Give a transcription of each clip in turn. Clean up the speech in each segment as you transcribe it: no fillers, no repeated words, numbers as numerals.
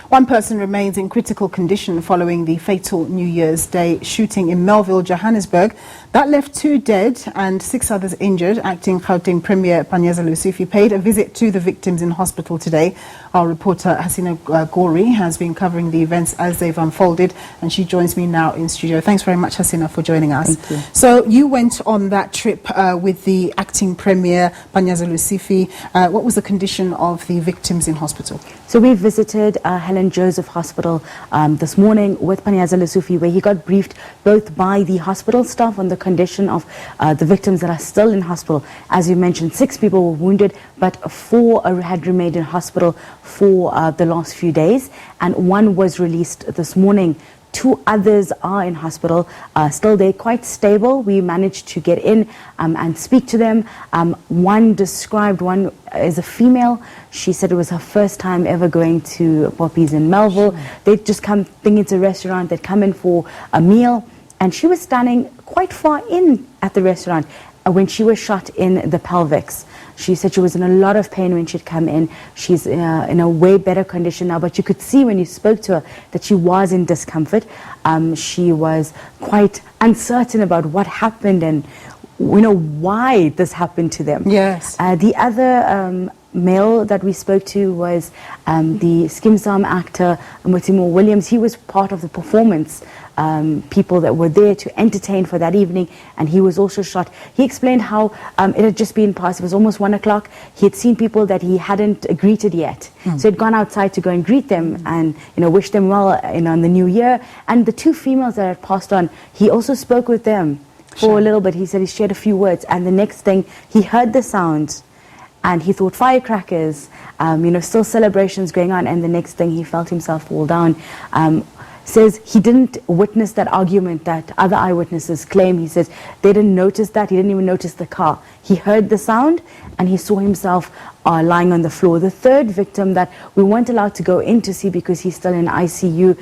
One person remains in critical condition following the fatal New Year's Day shooting in Melville, Johannesburg. That left 2 dead and 6 others injured. Acting Gauteng Premier Panyaza Lesufi paid a visit to the victims in hospital today. Our reporter Hasina Gori has been covering the events as they've unfolded, and she joins me now in studio. Thanks very much, Hasina, for joining us. Thank you. So you went on that trip with the Acting Premier Panyaza Lesufi. What was the condition of the victims in hospital? So we visited Helen Joseph Hospital this morning with Panyaza Lesufi, where he got briefed both by the hospital staff on the condition of the victims that are still in hospital. As you mentioned, 6 people were wounded, but 4 had remained in hospital for the last few days, and 1 was released this morning. 2 others are in hospital, still they're quite stable. We managed to get in and speak to them. One is a female. She said it was her first time ever going to Poppy's in Melville. Sure. They'd just come, thinking it's a restaurant, they'd come in for a meal, and she was standing quite far in at the restaurant when she was shot in the pelvis. She said she was in a lot of pain when she'd come in. She's in a way better condition now, but you could see when you spoke to her that she was in discomfort. She was quite uncertain about what happened and why this happened to them. Yes. The other male that we spoke to was the Skim Sam actor Mutimo Williams. He was part of the performance people that were there to entertain for that evening, and he was also shot. He explained how it had just been past, it was almost 1 o'clock. He had seen people that he hadn't greeted yet. So he'd gone outside to go and greet them and wish them well on the new year. And the 2 females that had passed on, he also spoke with them for a little bit. He said he shared a few words, and the next thing he heard the sound and he thought firecrackers, still celebrations going on, and the next thing he felt himself fall down. Says he didn't witness that argument that other eyewitnesses claim. He says they didn't notice that. He didn't even notice the car. He heard the sound and he saw himself lying on the floor. The 3rd victim that we weren't allowed to go in to see because he's still in ICU,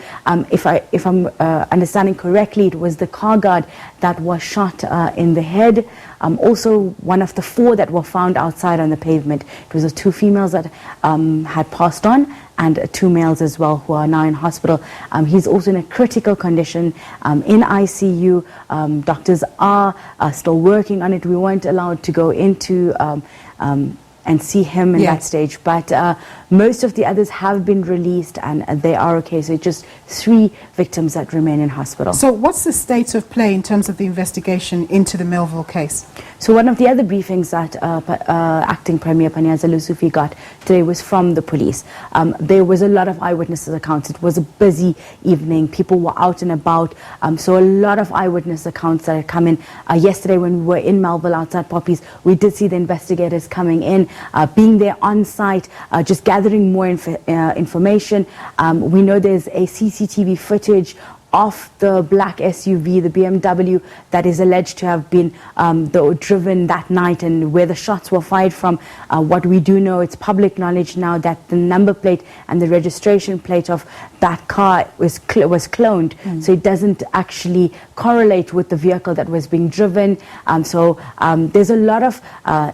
if I'm understanding correctly, it was the car guard that was shot in the head. Also, one of the 4 that were found outside on the pavement. It was the 2 females that had passed on, and 2 males as well who are now in hospital. He's also in a critical condition in ICU. Doctors are still working on it. We weren't allowed to go into and see him in that stage, but most of the others have been released and they are okay. So it's just 3 victims that remain in hospital. So what's the state of play in terms of the investigation into the Melville case? So one of the other briefings that Acting Premier Panyaza Lesufi got today was from the police. There was a lot of eyewitnesses accounts. It was a busy evening. People were out and about. So a lot of eyewitness accounts that had come in. Yesterday when we were in Melville outside Poppy's, we did see the investigators coming in, being there on site, just gathering more information. We know there's a CCTV footage of the black SUV, the BMW, that is alleged to have been driven that night and where the shots were fired from. What we do know, it's public knowledge now that the number plate and the registration plate of that car was cloned, so it doesn't actually correlate with the vehicle that was being driven. So there's a lot of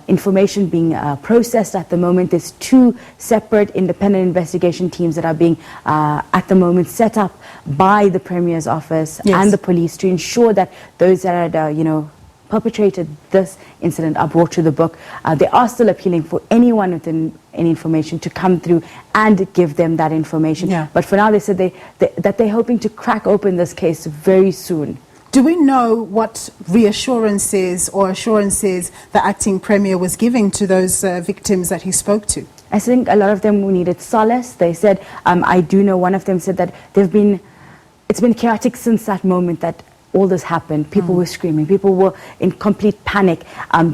information being processed at the moment. There's 2 separate independent investigation teams that are being at the moment set up by the Premier's office and the police to ensure that those that had perpetrated this incident are brought to the book. They are still appealing for anyone with any information to come through and give them that information. But for now, they said that they're hoping to crack open this case very soon. Do we know what reassurances or assurances the Acting Premier was giving to those victims that he spoke to? I think a lot of them needed solace. They said, I do know one of them said that it's been chaotic since that moment that all this happened. People were screaming. People were in complete panic.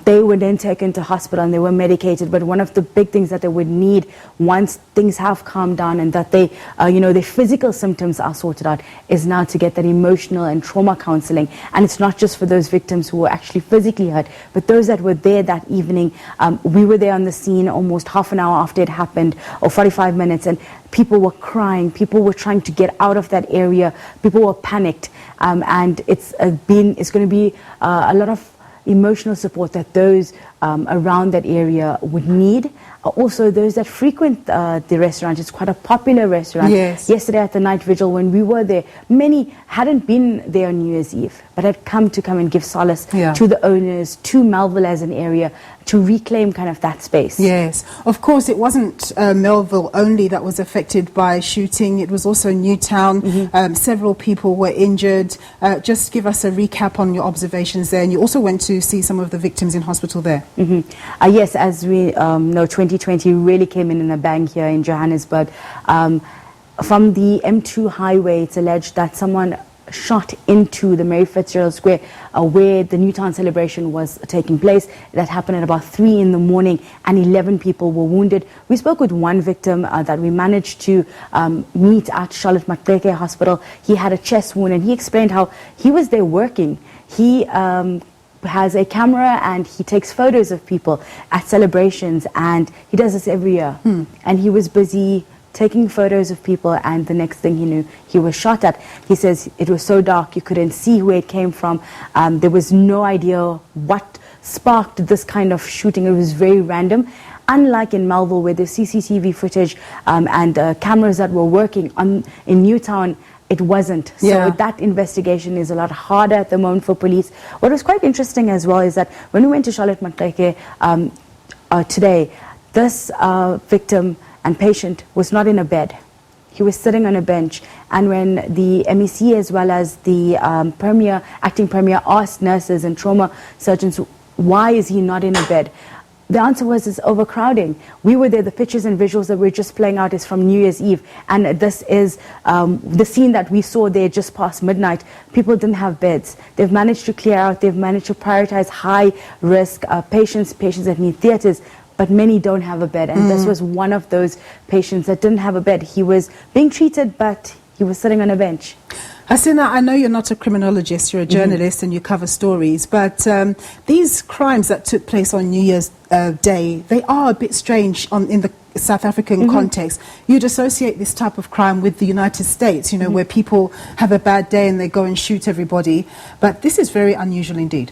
They were then taken to hospital and they were medicated. But one of the big things that they would need once things have calmed down and that they, their physical symptoms are sorted out is now to get that emotional and trauma counseling. And it's not just for those victims who were actually physically hurt, but those that were there that evening. We were there on the scene almost half an hour after it happened, or 45 minutes, and people were crying. People were trying to get out of that area. People were panicked. And it's going to be a lot of emotional support that those around that area would need. Also, those that frequent the restaurant, it's quite a popular restaurant. Yes. Yesterday at the night vigil, when we were there, many hadn't been there on New Year's Eve, but had come and give solace to the owners, to Melville as an area, to reclaim kind of that space. Yes, of course, it wasn't Melville only that was affected by shooting. It was also Newtown. Several people were injured. Just give us a recap on your observations there. And you also went to see some of the victims in hospital there. Yes, as we know, 2020 really came in a bang here in Johannesburg. From the M2 highway, it's alleged that someone shot into the Mary Fitzgerald Square where the Newtown celebration was taking place. That happened at about 3 in the morning, and 11 people were wounded. We spoke with one victim that we managed to meet at Charlotte Maxeke Hospital. He had a chest wound, and he explained how he was there working. He has a camera and he takes photos of people at celebrations, and he does this every year. And he was busy taking photos of people, and the next thing he knew, he was shot at. He says it was so dark you couldn't see where it came from. There was no idea what sparked this kind of shooting. It was very random. Unlike in Melville, where there's CCTV footage and cameras that were working, in Newtown, it wasn't. So that investigation is a lot harder at the moment for police. What was quite interesting as well is that when we went to Charlotte Maxeke today, this victim and patient was not in a bed. He was sitting on a bench. And when the MEC as well as the acting premier asked nurses and trauma surgeons, why is he not in a bed? The answer was, it's overcrowding. We were there. The pictures and visuals that we're just playing out is from New Year's Eve. And this is the scene that we saw there just past midnight. People didn't have beds. They've managed to clear out. They've managed to prioritize high-risk patients that need theatres. But many don't have a bed. And this was one of those patients that didn't have a bed. He was being treated, but he was sitting on a bench. Hasina, I know you're not a criminologist, you're a journalist and you cover stories, but these crimes that took place on New Year's Day, they are a bit strange in the South African context. You'd associate this type of crime with the United States, you know, where people have a bad day and they go and shoot everybody. But this is very unusual indeed.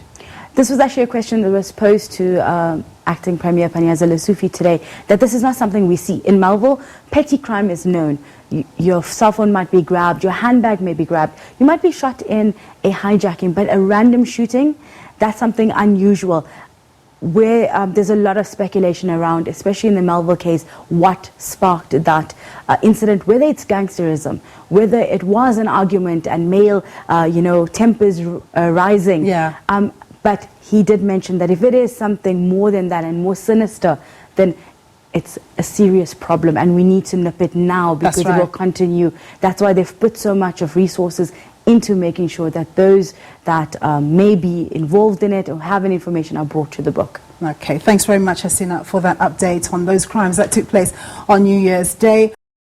This was actually a question that was posed to Acting Premier Panyaza Lesufi today, that this is not something we see. In Melville, petty crime is known. Your cell phone might be grabbed, your handbag may be grabbed, you might be shot in a hijacking, but a random shooting, that's something unusual. Where there's a lot of speculation around, especially in the Melville case, what sparked that incident, whether it's gangsterism, whether it was an argument and male, tempers rising. But he did mention that if it is something more than that and more sinister, then it's a serious problem and we need to nip it now, because it will continue. That's why they've put so much of resources into making sure that those that may be involved in it or have any information are brought to the book. Okay, thanks very much, Hasina, for that update on those crimes that took place on New Year's Day.